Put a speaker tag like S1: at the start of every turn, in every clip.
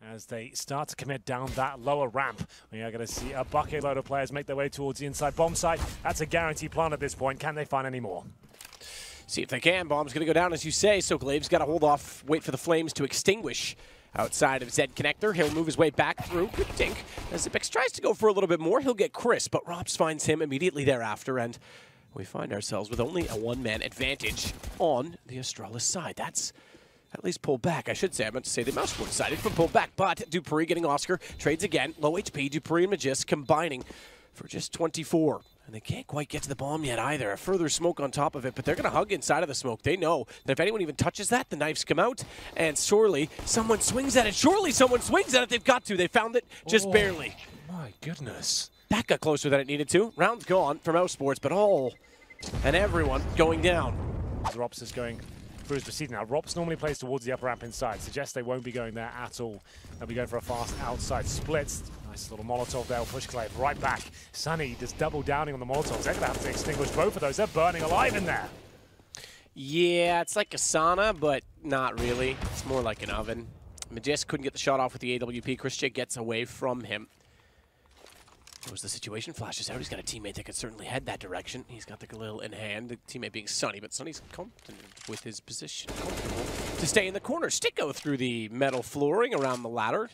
S1: as they start to commit down that lower ramp. We are going to see a bucket load of players make their way towards the inside bomb site. That's a guaranteed plant at this point. Can they find any more?
S2: See if they can. Bomb's going to go down, as you say. So Glave's got to hold off, wait for the flames to extinguish outside of Zed Connector. He'll move his way back through. Good dink. As Zipex tries to go for a little bit more, he'll get Chris, but Robs finds him immediately thereafter, and we find ourselves with only a one-man advantage on the Australis side. That's at least pulled back. I should say, I meant to say the Mousesports side. It's been pulled back, but Dupree getting Oscar. Trades again. Low HP, Dupree and Magist combining for just 24. And they can't quite get to the bomb yet either. A further smoke on top of it, but they're going to hug inside of the smoke. They know that if anyone even touches that, the knives come out, and surely someone swings at it. Surely someone swings at it. They've got to. They found it just barely.
S1: My goodness.
S2: That got closer than it needed to. Round's gone for Mousesports, but all and everyone going down.
S1: Rops is going through his proceeding now. Rops normally plays towards the upper ramp inside. Suggests they won't be going there at all. They'll be going for a fast outside splits. Nice little Molotov there. Push Clave right back. Sunny just double downing on the Molotovs. They're going to have to extinguish both of those. They're burning alive in there.
S2: Yeah, it's like a sauna, but not really. It's more like an oven. Magist couldn't get the shot off with the AWP. Chris J gets away from him. What was the situation? Flashes out. He's got a teammate that could certainly head that direction. He's got the Galil in hand. The teammate being Sunny, but Sunny's confident with his position. Comfortable to stay in the corner. STYKO through the metal flooring around the ladder.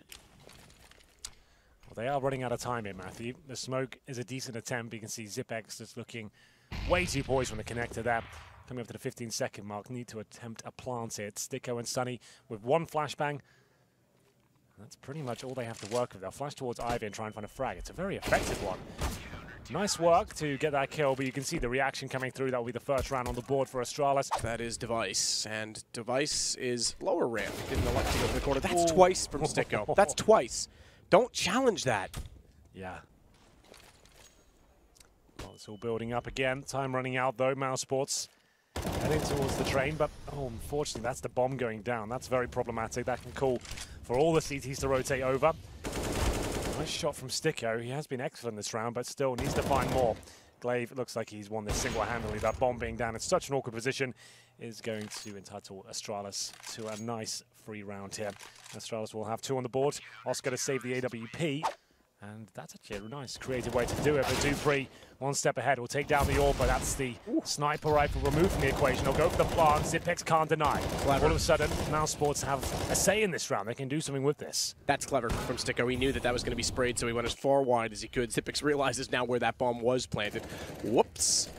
S1: Well, they are running out of time here, Matthew. The smoke is a decent attempt. You can see Zipex just looking way too poised from the connector there. Coming up to the 15-second mark. Need to attempt a plant here. STYKO and Sunny with one flashbang. That's pretty much all they have to work with. They'll flash towards Ivy and try and find a frag. It's a very effective one. Nice work to get that kill, but you can see the reaction coming through. That will be the first round on the board for Australis.
S2: That is Device, and Device is lower ramp. Didn't elect to go to the corner. That's twice from STYKO. That's twice. Don't challenge that.
S1: Yeah. Well, it's all building up again. Time running out, though. Mousesports heading towards the train, but unfortunately, that's the bomb going down. That's very problematic. That can call for all the CTs to rotate over. Nice shot from STYKO. He has been excellent this round, but still needs to find more. Glaive looks like he's won this single-handedly. That bomb being down in such an awkward position is going to entitle Australis to a nice free round here. Australis will have 2 on the board. Oscar to save the AWP. And that's actually a nice creative way to do it. But Dupree, one step ahead, will take down the AWP, but that's the sniper rifle removed from the equation. He'll go for the plant. Zipex can't deny. Clever. All of a sudden, Mousesports have a say in this round. They can do something with this.
S2: That's clever from STYKO. He knew that that was going to be sprayed, so he went as far wide as he could. Zipex realizes now where that bomb was planted. Whoops.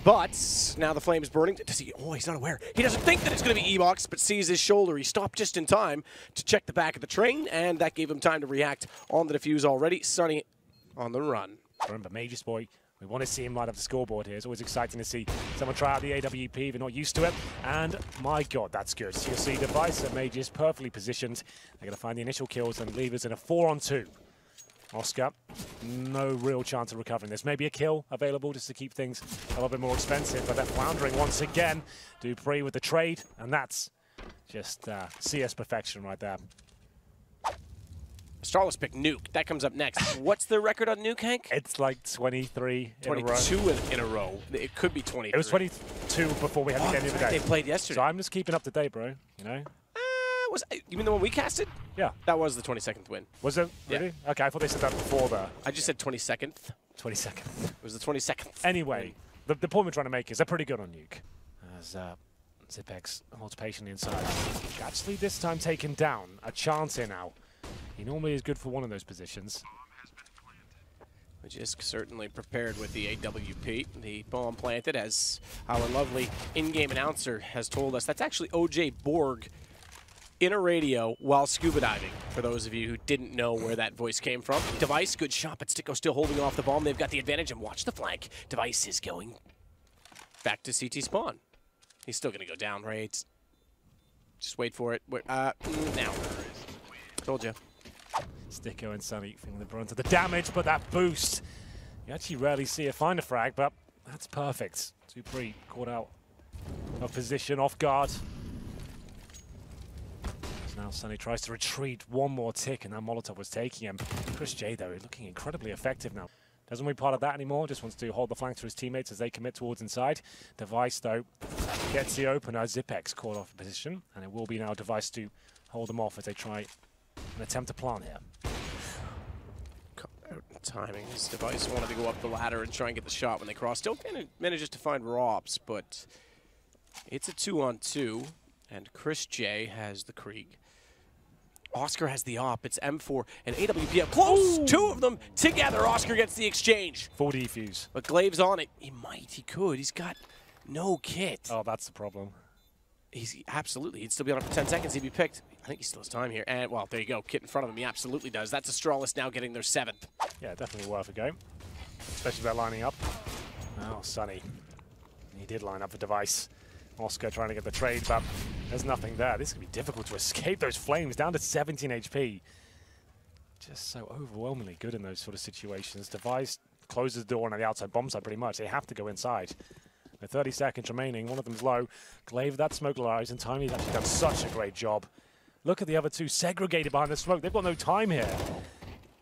S2: But now the flame is burning. Does he? Oh, he's not aware. He doesn't think that it's going to be E-Box, but sees his shoulder. He stopped just in time to check the back of the train, and that gave him time to react on the defuse already. Sunny on the run.
S1: Remember, Mage's boy, we want to see him light up the scoreboard here. It's always exciting to see someone try out the AWP. They're not used to it. And my God, that's good. So you'll see Device and Mage is perfectly positioned. They're going to find the initial kills and leave us in a 4-on-2. Oscar, no real chance of recovering this. Maybe a kill available just to keep things a little bit more expensive, but they're floundering once again. Dupree with the trade, and that's just CS perfection right there.
S2: Australis picked Nuke. That comes up next. What's the record on Nuke, Hank?
S1: It's like 23 in a row.
S2: 22 in a row. It could be 23.
S1: It was 22 before we had the game the other day.
S2: They played yesterday.
S1: So I'm just keeping up to date, bro. You know?
S2: You mean the one we casted?
S1: Yeah.
S2: That was the 22nd win.
S1: Was it? Really?
S2: Yeah.
S1: Okay, I thought they said that before the...
S2: I just said 22nd.
S1: 22nd.
S2: It was the 22nd.
S1: Anyway, the point we're trying to make is they're pretty good on Nuke. As Zipex holds patiently inside. Actually, this time taken down. A chance here now. He normally is good for one of those positions.
S2: Which is certainly prepared with the AWP. The bomb planted, as our lovely in-game announcer has told us. That's actually OJ Borg in a radio while scuba diving, for those of you who didn't know where that voice came from. Device, good shot, but STYKO still holding off the bomb. They've got the advantage, and watch the flank. Device is going back to CT spawn. He's still going to go down, right? Just wait for it. Now. Told you.
S1: STYKO and Sunny feeling the brunt of the damage, but that boost, you actually rarely see a find a frag, but that's perfect. Dupree caught out of position, off guard. Now Sunny tries to retreat one more tick, and that Molotov was taking him. Chris J, though, looking incredibly effective now. Doesn't want to be part of that anymore, just wants to hold the flank to his teammates as they commit towards inside. Device, though, gets the opener. Zipex caught off position, and it will be now Device to hold them off as they try an attempt to plant here.
S2: Timing. His device wanted to go up the ladder and try and get the shot when they cross. Still manages to find Robs, but it's a 2-on-2, and Chris J has the Krieg. Oscar has the op. It's M4 and AWP up close. Ooh. Two of them together. Oscar gets the exchange.
S1: Full defuse.
S2: But Glave's on it. He could. He's got no kit.
S1: Oh, that's the problem.
S2: Absolutely. He'd still be on it for 10 seconds. He'd be picked. I think he still has time here. And, well, there you go. Kit in front of him. He absolutely does. That's Australis now getting their 7th.
S1: Yeah, definitely worth a go. Especially by lining up. Oh, Sunny. He did line up for device. Oscar trying to get the trade, but there's nothing there. This is going to be difficult to escape those flames. Down to 17 HP. Just so overwhelmingly good in those sort of situations. Device closes the door on the outside bomb side pretty much. They have to go inside. With 30 seconds remaining, one of them's low. Glaive, that smoke lies, and Timely's actually done such a great job. Look at the other two segregated behind the smoke. They've got no time here.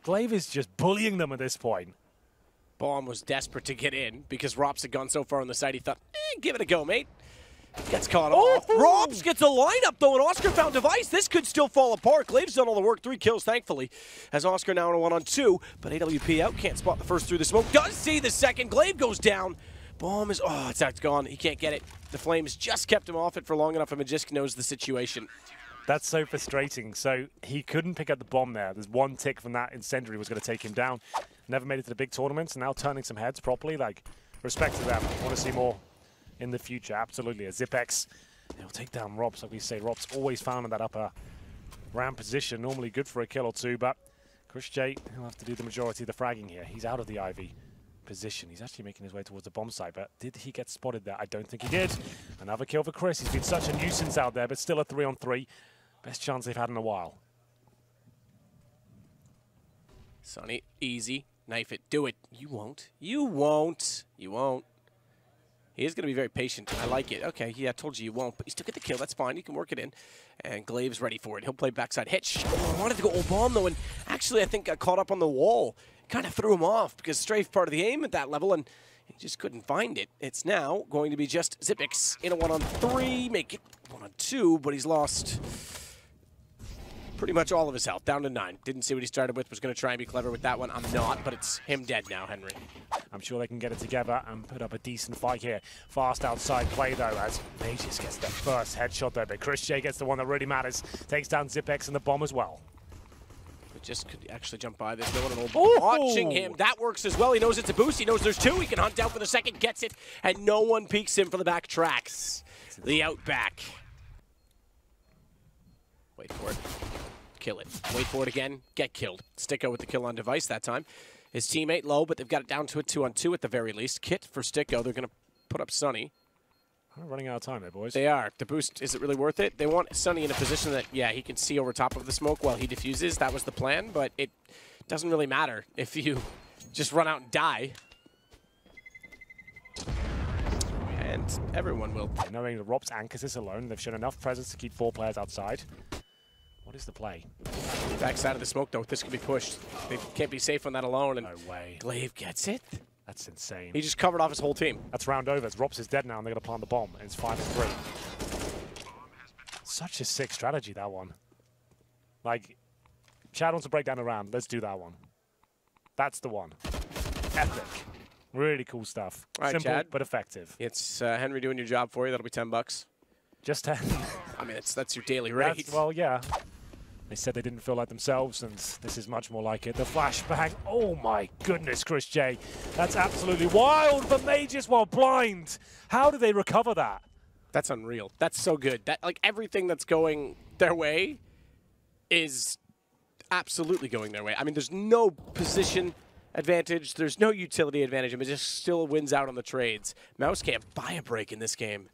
S1: Glaive is just bullying them at this point.
S2: Bomb was desperate to get in because Robs had gone so far on the side he thought, give it a go, mate. Gets caught off. Robs gets a lineup, though, and Oscar found device. This could still fall apart. Glaive's done all the work. 3 kills, thankfully, as Oscar now in a 1-on-2. But AWP out, can't spot the first through the smoke. Does see the second. Glaive goes down. Bomb is, it's gone. He can't get it. The flames just kept him off it for long enough, and Magisk knows the situation.
S1: That's so frustrating. So he couldn't pick up the bomb there. There's one tick from that incendiary was going to take him down. Never made it to the big tournaments, and now turning some heads properly. Like, respect to them. I want to see more in the future. Absolutely. A Zipex. He'll take down Robs, like we say. Robs always found in that upper ramp position. Normally good for a kill or two, but Chris J, he'll have to do the majority of the fragging here. He's out of the Ivy position. He's actually making his way towards the bomb site, but did he get spotted there? I don't think he did. Another kill for Chris. He's been such a nuisance out there, but still a 3-on-3. Best chance they've had in a while.
S2: Sunny, easy. Knife it. Do it. You won't. You won't. You won't. He is going to be very patient. I like it. Okay, yeah, I told you you won't, but you still get the kill. That's fine. You can work it in. And Glaive's ready for it. He'll play backside hitch. Oh, I wanted to go old bomb, though, and actually I think got caught up on the wall. Kind of threw him off because strafe part of the aim at that level, and he just couldn't find it. It's now going to be just Zipex in a 1-on-3, make it 1-on-2, but he's lost pretty much all of his health, down to 9. Didn't see what he started with, was going to try and be clever with that one. I'm not, but it's him dead now, Henry.
S1: I'm sure they can get it together and put up a decent fight here. Fast outside play, though, as Magisk gets the first headshot there, but Chris J gets the one that really matters. Takes down Zipex and the bomb as well.
S2: Just could actually jump by. There's no one at all watching him. That works as well. He knows it's a boost. He knows there's 2. He can hunt down for the second, gets it, and no one peeks him for the back tracks. The outback. Wait for it. Kill it. Wait for it again. Get killed. STYKO with the kill on device that time. His teammate low, but they've got it down to a 2-on-2 at the very least. Kit for STYKO. They're going to put up Sunny.
S1: I'm running out of time there, boys.
S2: They are. The boost, is it really worth it? They want Sunny in a position that, yeah, he can see over top of the smoke while he diffuses. That was the plan, but it doesn't really matter if you just run out and die. And everyone will.
S1: Knowing the Robs anchors this alone, they've shown enough presence to keep 4 players outside. What is the play?
S2: Backside of the smoke, though. This could be pushed. They can't be safe on that alone. And
S1: no way.
S2: Glaive gets it.
S1: That's insane.
S2: He just covered off his whole team.
S1: That's round over. Robs is dead now, and they're going to plant the bomb. And it's 5-3. Such a sick strategy, that one. Like, Chad wants to break down a round. Let's do that one. That's the one. Epic. Really cool stuff.
S2: All right,
S1: simple,
S2: Chad.
S1: but effective.
S2: It's Henry doing your job for you. That'll be $10.
S1: Just 10.
S2: I mean, that's your daily rate.
S1: Well, yeah. They said they didn't feel like themselves, and this is much more like it. The flashbang. Oh, my goodness, Chris J. That's absolutely wild, but Magisk while blind. How do they recover that?
S2: That's unreal. That's so good. That, like, everything that's going their way is absolutely going their way. I mean, there's no position advantage. There's no utility advantage. I mean, just still wins out on the trades. Mouse can't buy a break in this game.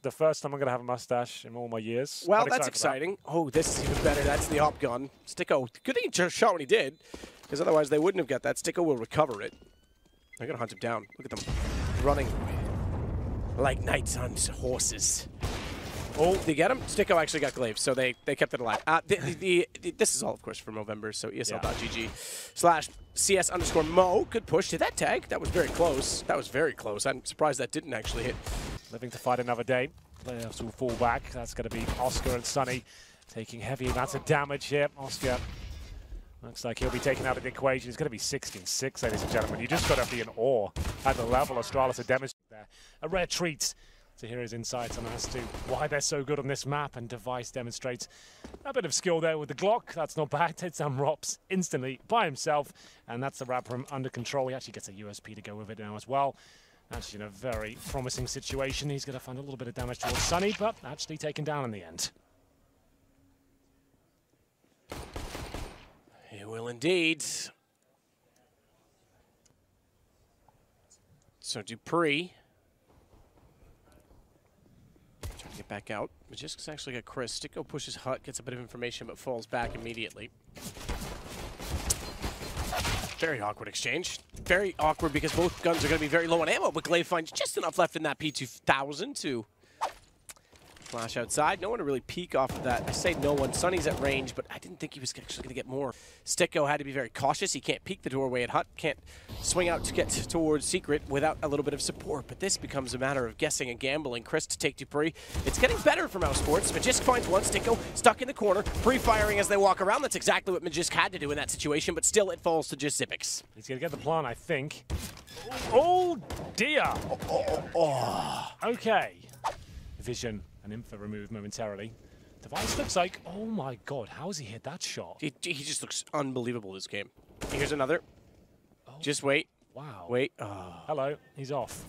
S1: The first time I'm going to have a mustache in all my years.
S2: Well, that's exciting. Oh, this is even better. That's the op gun. STYKO, good thing he just shot when he did, because otherwise they wouldn't have got that. STYKO will recover it. They're going to hunt him down. Look at them running like knights on horses. Oh, did you get him? STYKO actually got Glaive, so they kept it alive. This is all, of course, for Movember, so ESL.GG/CS_Mo. Good push. Did that tag? That was very close. That was very close. I'm surprised that didn't actually hit.
S1: Living to fight another day. Players will fall back. That's going to be Oscar and Sunny taking heavy amounts of damage here. Oscar Looks like he'll be taken out of the equation. It's going to be 16-6, ladies and gentlemen. You just got to be in awe at the level Australis are demonstrating there. A rare treat to hear his insights on as to why they're so good on this map, and Device demonstrates a bit of skill there with the Glock. That's not bad. Takes down Rops instantly by himself, and that's the wrap from under control. He actually gets a USP to go with it now as well. Actually in a very promising situation. He's going to find a little bit of damage towards Sunny, but actually taken down in the end.
S2: It will indeed. So Dupree trying to get back out. Majisk's actually got Chris. STYKO pushes Hut, gets a bit of information, but falls back immediately. Very awkward exchange. Very awkward because both guns are going to be very low on ammo, but Glaive finds just enough left in that P2000 to flash outside. No one to really peek off of that. I say no one. Sunny's at range, but I didn't think he was actually going to get more. STYKO had to be very cautious. He can't peek the doorway at Hut. Can't swing out to get towards Secret without a little bit of support. But this becomes a matter of guessing and gambling. Chris to take Dupree. It's getting better for Mousesports. Magisk finds one. STYKO stuck in the corner. Pre-firing as they walk around. That's exactly what Magisk had to do in that situation, but still it falls to just Xyp9x.
S1: He's going to get the plant, I think. Oh, dear. Okay. Vision and info removed momentarily. Device looks like, oh my god, how has he hit that shot?
S2: He just looks unbelievable this game. Here's another.
S1: Oh.
S2: Just wait.
S1: Wow.
S2: Wait. Oh.
S1: Hello, he's off.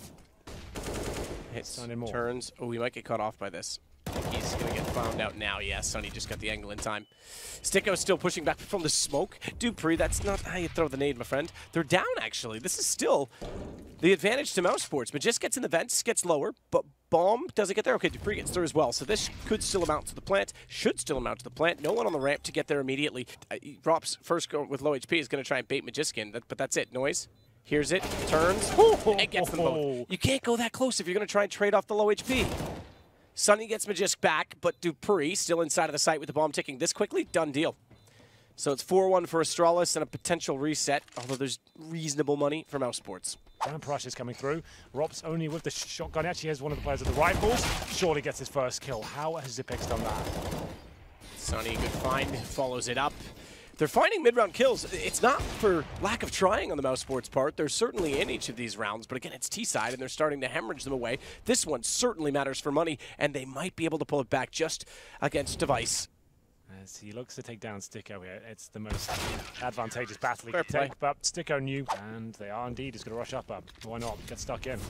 S2: Hits, turns. Oh, we might get cut off by this. I think he's going to get found out now. Yeah, Sunny just got the angle in time. STYKO still pushing back from the smoke. Dupree, that's not how you throw the nade, my friend. They're down, actually. This is still the advantage to Mousesports. Majisk gets in the vents, gets lower, but Bomb doesn't get there. Okay, Dupree gets through as well. So this could still amount to the plant. Should still amount to the plant. No one on the ramp to get there immediately. Rops first go with low HP is going to try and bait Majisk in, but that's it. Noise. Here's it. Turns. And gets them both. You can't go that close if you're going to try and trade off the low HP. Sunny gets Majisk back, but Dupree still inside of the site with the bomb ticking this quickly. Done deal. So it's 4-1 for Australis and a potential reset, although there's reasonable money for Mousesports.
S1: Grand Prush is coming through. Rops only with the shotgun. Actually has one of the players with the rifles. Surely gets his first kill. How has Xyp9x done that?
S2: Sunny, good find, follows it up. They're finding mid-round kills. It's not for lack of trying on the Mousesports part. They're certainly in each of these rounds, but again, it's T-side, and they're starting to hemorrhage them away. This one certainly matters for money, and they might be able to pull it back just against Device.
S1: As he looks to take down STYKO here, it's the most advantageous battle he can take, but STYKO knew, and they are indeed. He's going to rush up, why not? Get stuck in.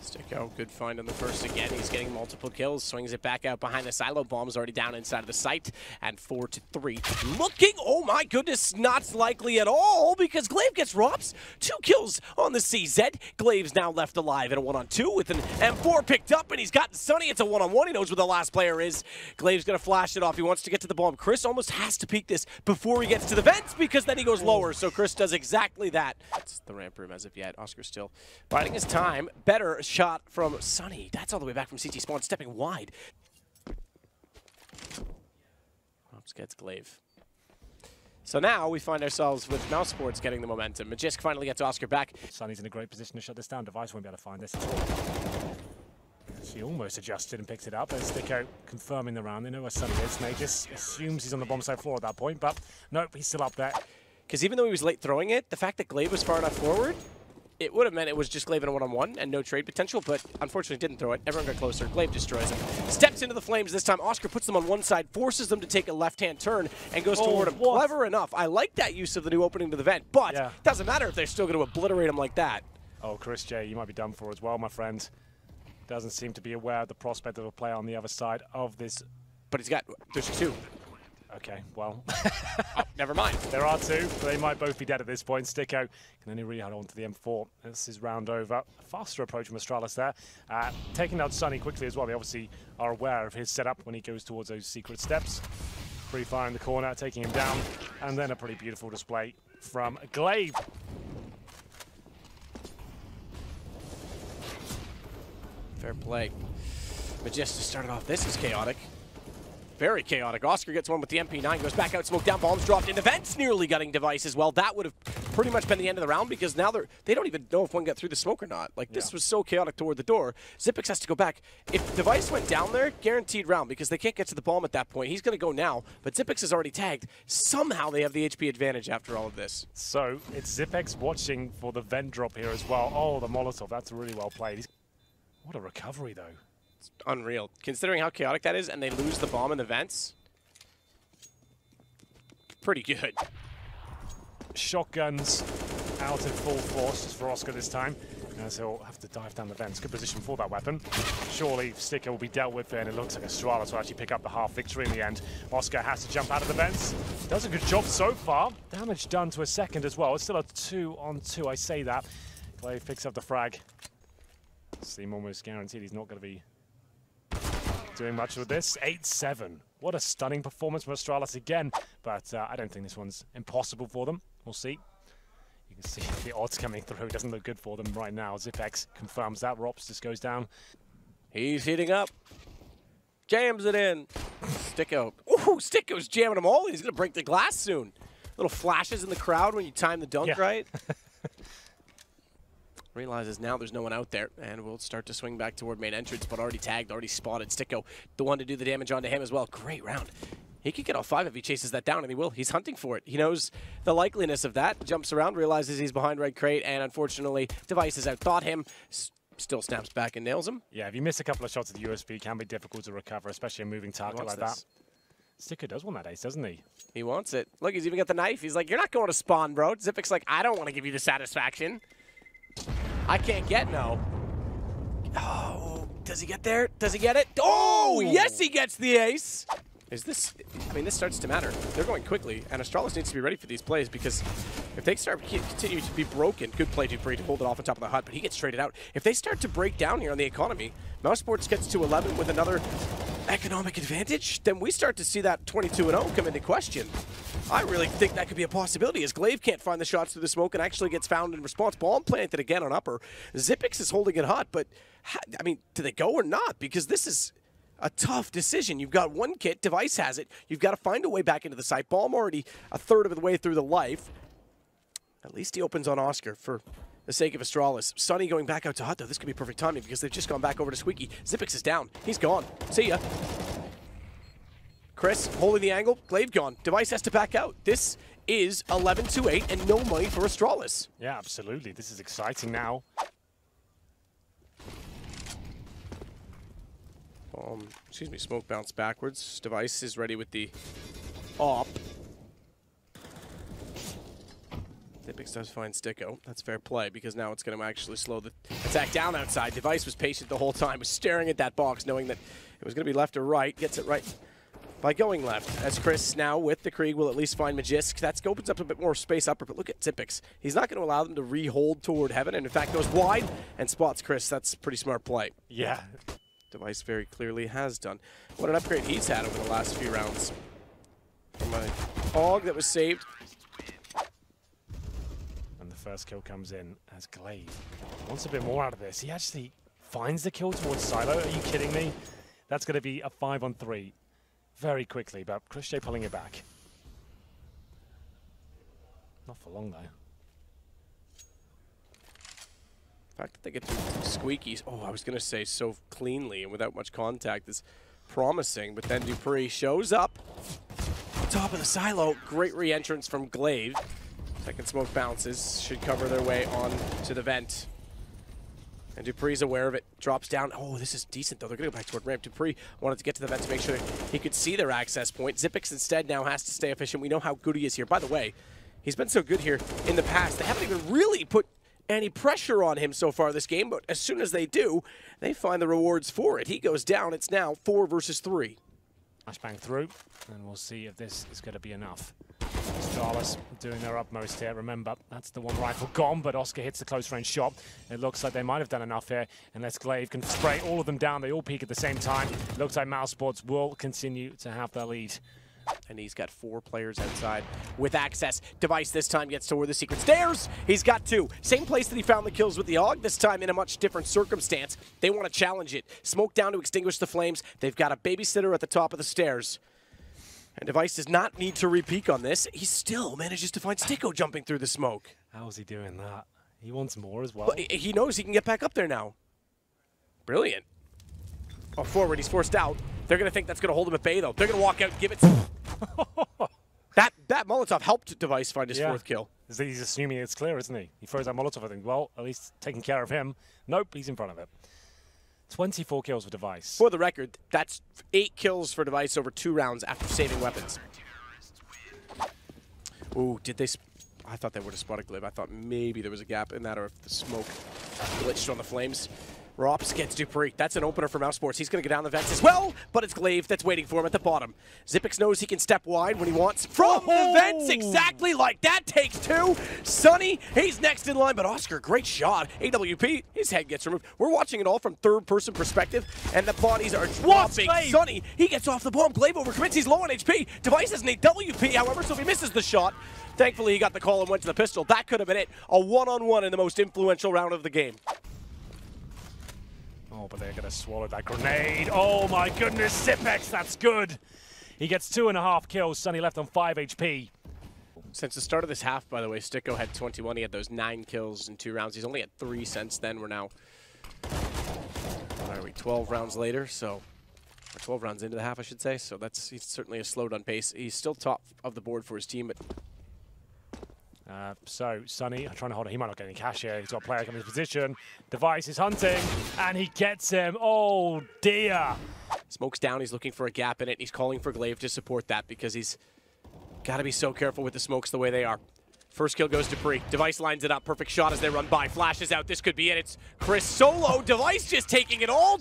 S2: STYKO, good find on the first again. He's getting multiple kills, swings it back out behind the silo. Bomb's already down inside of the site, and 4-3. Looking, oh my goodness, not likely at all, because Glaive gets Rops. 2 kills on the CZ. Glaive's now left alive in a 1-on-2 with an M4 picked up, and he's gotten Sunny. It's a 1-on-1. He knows where the last player is. Glaive's going to flash it off. He wants to get to the bomb. Chris almost has to peek this before he gets to the vents, because then he goes lower, so Chris does exactly that. That's the ramp room as of yet. Oscar still biding his time. Better shot from Sunny. That's all the way back from CT spawn, stepping wide. Rops gets Glaive. So now we find ourselves with Mousesports getting the momentum. Magisk finally gets Oscar back.
S1: Sunny's in a great position to shut this down. Device won't be able to find this at all. She almost adjusted and picked it up. There's STYKO confirming the round. They know where Sunny is, and they just assumes he's on the bomb side floor at that point, but nope, he's still up there.
S2: Because even though he was late throwing it, the fact that Glaive was far enough forward, it would have meant it was just Glaive in a 1-on-1 and no trade potential, but unfortunately didn't throw it. Everyone got closer. Glaive destroys him. Steps into the flames this time. Oscar puts them on one side, forces them to take a left-hand turn, and goes toward him. What? Clever enough. I like that use of the new opening to the vent, but it doesn't matter if they're still going to obliterate him like that.
S1: Oh, Chris J, you might be done for as well, my friend. Doesn't seem to be aware of the prospect of a player on the other side of this.
S2: But there's 2.
S1: Okay, well.
S2: Oh, never mind.
S1: There are 2, but they might both be dead at this point. STYKO can only really hold on to the M4. This is round over. A faster approach from Australis there. Taking out Sunny quickly as well. They obviously are aware of his setup when he goes towards those secret steps. Free fire in the corner, taking him down. And then a pretty beautiful display from Glaive.
S2: Fair play. Majisk started off. This is chaotic. Very chaotic. Oscar gets one with the MP9, goes back out, smoke down, bombs dropped in the vents, nearly gutting Device as well. That would have pretty much been the end of the round because now they don't even know if one got through the smoke or not. Like, this was so chaotic toward the door. Xyp9x has to go back. If Device went down there, guaranteed round because they can't get to the bomb at that point. He's going to go now, but Xyp9x is already tagged. Somehow they have the HP advantage after all of this.
S1: So it's Xyp9x watching for the vent drop here as well. Oh, the Molotov. That's really well played. What a recovery, though.
S2: It's unreal. Considering how chaotic that is, and they lose the bomb in the vents. Pretty good.
S1: Shotguns out in full force just for Oscar this time, as he'll have to dive down the vents. Good position for that weapon. Surely STYKO will be dealt with there, and it looks like Australis will actually pick up the half victory in the end. Oscar has to jump out of the vents. Does a good job so far. Damage done to a second as well. It's still a 2-on-2, I say that. Glaive picks up the frag. Seem almost guaranteed he's not going to be doing much with this. 8-7. What a stunning performance from Australis again, but I don't think this one's impossible for them. We'll see. You can see the odds coming through. It doesn't look good for them right now. Xyp9x confirms that. Rops just goes down.
S2: He's heating up. Jams it in. STYKO. Ooh, STYKO's jamming them all. He's going to break the glass soon. Little flashes in the crowd when you time the dunk right. Realizes now there's no one out there, and we'll start to swing back toward main entrance, but already tagged, already spotted. STYKO, the one to do the damage onto him as well. Great round. He could get all 5 if he chases that down, and he will. He's hunting for it. He knows the likeliness of that. Jumps around, realizes he's behind red crate, and unfortunately, Device has outthought him. Still snaps back and nails him.
S1: Yeah, if you miss a couple of shots at the USB, it can be difficult to recover, especially a moving target like that. STYKO does want that ace, doesn't he?
S2: He wants it. Look, he's even got the knife. He's like, you're not going to spawn, bro. Xyp9x like, I don't want to give you the satisfaction. I can't get no. Oh, does he get there? Does he get it? Oh, yes, he gets the ace. Is this, I mean, this starts to matter. They're going quickly, and Australis needs to be ready for these plays because if they start continue to be broken, good play Dupree to hold it off on top of the hut, but he gets traded out. If they start to break down here on the economy, Mousesports gets to 11 with another economic advantage, then we start to see that 22-0 come into question. I really think that could be a possibility as Glaive can't find the shots through the smoke and actually gets found in response. Bomb planted again on upper. Xyp9x is holding it hot, but I mean, do they go or not? Because this is a tough decision. You've got one kit, Device has it. You've got to find a way back into the site. Bomb already a third of the way through the life. At least he opens on Oscar for the sake of Australis. Sunny going back out to hut, though. This could be perfect timing because they've just gone back over to Squeaky. Xyp9x is down. He's gone. See ya. Chris holding the angle. Glaive gone. Device has to back out. This is 11-8 and no money for Australis.
S1: Yeah, absolutely. This is exciting now.
S2: Excuse me, smoke bounced backwards. Device is ready with the op. Xyp9x does find STYKO. That's fair play because now it's going to actually slow the attack down outside. Device was patient the whole time, was staring at that box, knowing that it was going to be left or right. Gets it right by going left. As Chris now with the Krieg will at least find Magisk. That opens up a bit more space upper, but look at Xyp9x. He's not going to allow them to re-hold toward heaven, and in fact goes wide and spots Chris. That's a pretty smart play.
S1: Yeah.
S2: Device very clearly has done. What an upgrade he's had over the last few rounds. From a hog that was saved.
S1: And the first kill comes in as Glaive wants a bit more out of this. He actually finds the kill towards Silo. Are you kidding me? That's going to be a 5-on-3 very quickly, but Chris J pulling it back. Not for long, though.
S2: The fact that they get to Squeakies, I was going to say so cleanly and without much contact is promising, but then Dupree shows up on top of the silo. Great re-entrance from Glaive. Second smoke bounces, should cover their way on to the vent. And Dupree's aware of it, drops down. Oh, this is decent, though. They're going to go back toward ramp. Dupree wanted to get to the vent to make sure he could see their access point. Xyp9x instead now has to stay efficient. We know how good he is here. By the way, he's been so good here in the past. They haven't even really put any pressure on him so far this game, but as soon as they do, they find the rewards for it. He goes down. It's now 4 versus 3.
S1: Flashbang through, and we'll see if this is going to be enough. Australis doing their utmost here. Remember, that's the one rifle gone, but Oscar hits the close range shot. It looks like they might have done enough here, unless Glaive can spray all of them down. They all peak at the same time. Looks like Mousesports will continue to have their lead.
S2: And he's got 4 players outside with access. Device this time gets toward the secret stairs. He's got 2. Same place that he found the kills with the AUG, this time in a much different circumstance. They want to challenge it. Smoke down to extinguish the flames. They've got a babysitter at the top of the stairs. And Device does not need to re-peek on this. He still manages to find STYKO jumping through the smoke.
S1: How's he doing that? He wants more as well.
S2: But he knows he can get back up there now. Brilliant. Oh, forward, he's forced out. They're going to think that's going to hold him at bay, though. They're going to walk out and give it to That Molotov helped Device find his fourth kill.
S1: He's assuming it's clear, isn't he? He throws that Molotov, I think, well, at least taking care of him. Nope, he's in front of it. 24 kills for Device.
S2: For the record, that's 8 kills for Device over 2 rounds after saving weapons. Ooh, did they... I thought they would have spotted Glaive. I thought maybe there was a gap in that, or if the smoke glitched on the flames. Rops gets Dupree. That's an opener for Mousesports. He's going to go down the vents as well, but it's Glaive that's waiting for him at the bottom. Xyp9x knows he can step wide when he wants. From the vents, exactly like that, takes 2. Sunny, he's next in line, but Oscar, great shot. AWP, his head gets removed. We're watching it all from third-person perspective, and the bodies are dropping. Sunny, he gets off the bomb. Glaive overcommits. He's low on HP. Device has an AWP, however, so if he misses the shot, thankfully he got the call and went to the pistol. That could have been it. A one-on-one in the most influential round of the game.
S1: Oh, but they're going to swallow that grenade. Oh my goodness, Xyp9x, that's good. He gets 2.5 kills. Sunny left on 5 HP.
S2: Since the start of this half, by the way, STYKO had 21. He had those 9 kills in 2 rounds. He's only had 3 since then. We're now, what are we, 12 rounds later, so, or 12 rounds into the half, I should say. So he's certainly a slowed on pace. He's still top of the board for his team, but
S1: so Sunny trying to hold it. He might not get any cash here. He's got a player coming into position. Device is hunting, and he gets him. Oh dear.
S2: Smoke's down. He's looking for a gap in it. He's calling for Glaive to support that because he's got to be so careful with the smokes the way they are. First kill goes to Dupree. Device lines it up. Perfect shot as they run by. Flashes out. This could be it. It's Chris solo. Device just taking it all.